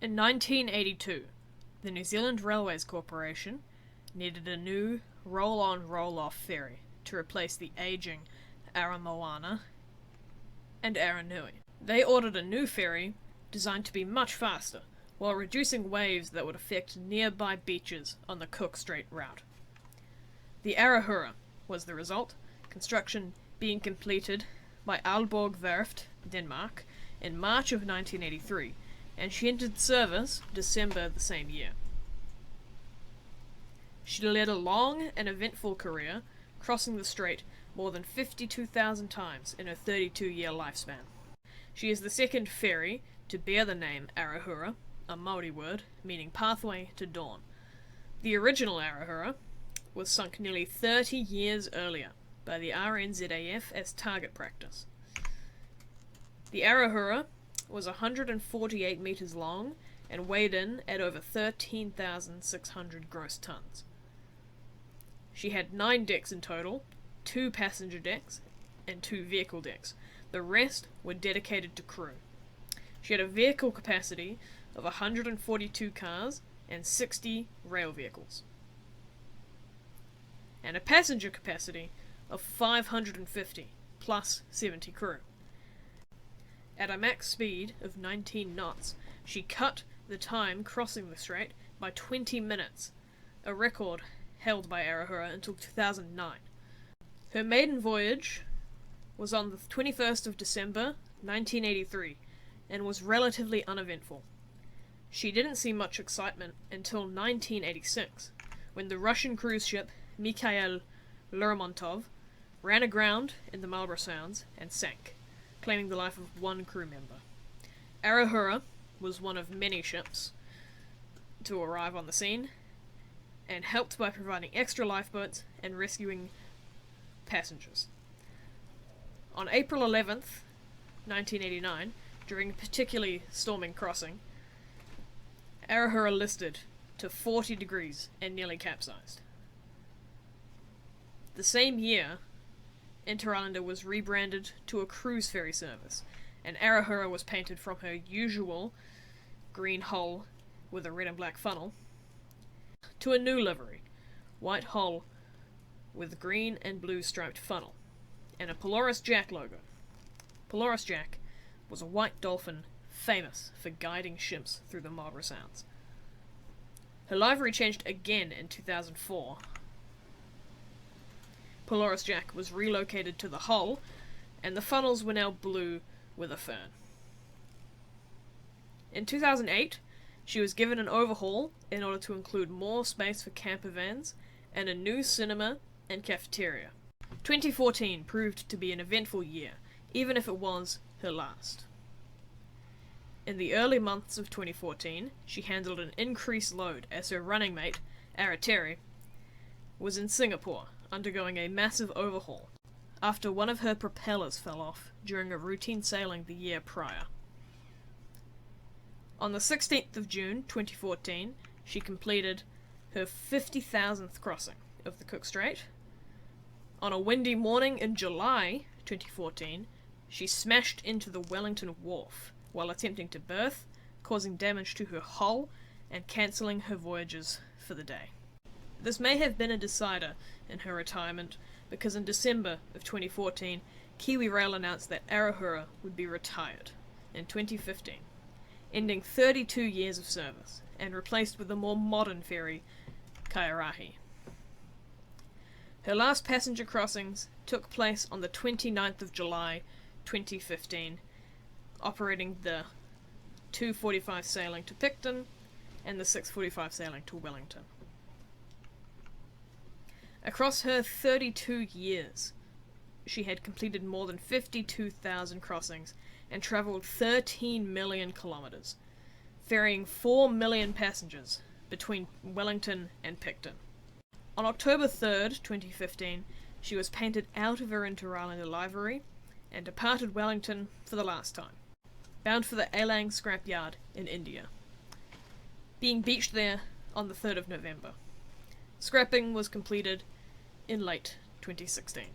In 1982, the New Zealand Railways Corporation needed a new roll-on roll-off ferry to replace the aging Aramoana and Aranui. They ordered a new ferry designed to be much faster, while reducing waves that would affect nearby beaches on the Cook Strait route. The Arahura was the result, construction being completed by Aalborg Werft, Denmark, in March of 1983, and she entered service December the same year. She led a long and eventful career, crossing the strait more than 52,000 times in her 32-year lifespan. She is the second ferry to bear the name Arahura, a Maori word meaning pathway to dawn. The original Arahura was sunk nearly 30 years earlier by the RNZAF as target practice. The Arahura was 148 metres long and weighed in at over 13,600 gross tons. She had 9 decks in total, 2 passenger decks and 2 vehicle decks. The rest were dedicated to crew. She had a vehicle capacity of 142 cars and 60 rail vehicles, and a passenger capacity of 550 plus 70 crew. At a max speed of 19 knots, she cut the time crossing the strait by 20 minutes, a record held by Arahura until 2009. Her maiden voyage was on the 21st of December 1983 and was relatively uneventful. She didn't see much excitement until 1986, when the Russian cruise ship Mikhail Lermontov ran aground in the Marlborough Sounds and sank, claiming the life of one crew member. Arahura was one of many ships to arrive on the scene, and helped by providing extra lifeboats and rescuing passengers. On April 11th, 1989, during a particularly storming crossing, Arahura listed to 40 degrees and nearly capsized. The same year, Interislander was rebranded to a cruise ferry service, and Arahura was painted from her usual green hull with a red and black funnel to a new livery, white hull with green and blue striped funnel, and a Polaris Jack logo. Polaris Jack was a white dolphin famous for guiding ships through the Marlborough Sounds. Her livery changed again in 2004. Polaris Jack was relocated to the hull, and the funnels were now blue with a fern. In 2008, she was given an overhaul in order to include more space for camper vans and a new cinema and cafeteria. 2014 proved to be an eventful year, even if it was her last. In the early months of 2014, she handled an increased load as her running mate, Arateri, was in Singapore, undergoing a massive overhaul, after one of her propellers fell off during a routine sailing the year prior. On the 16th of June 2014, she completed her 50,000th crossing of the Cook Strait. On a windy morning in July 2014, she smashed into the Wellington Wharf while attempting to berth, causing damage to her hull and cancelling her voyages for the day. This may have been a decider in her retirement, because in December of 2014, Kiwi Rail announced that Arahura would be retired in 2015, ending 32 years of service, and replaced with a more modern ferry, Kairahi. Her last passenger crossings took place on the 29th of July 2015, operating the 2:45 sailing to Picton and the 6:45 sailing to Wellington. Across her 32 years, she had completed more than 52,000 crossings and travelled 13 million kilometres, ferrying 4 million passengers between Wellington and Picton. On October 3rd, 2015, she was painted out of her Interislander livery and departed Wellington for the last time, bound for the Elang scrapyard in India, being beached there on the 3rd of November. Scrapping was completed in late 2016.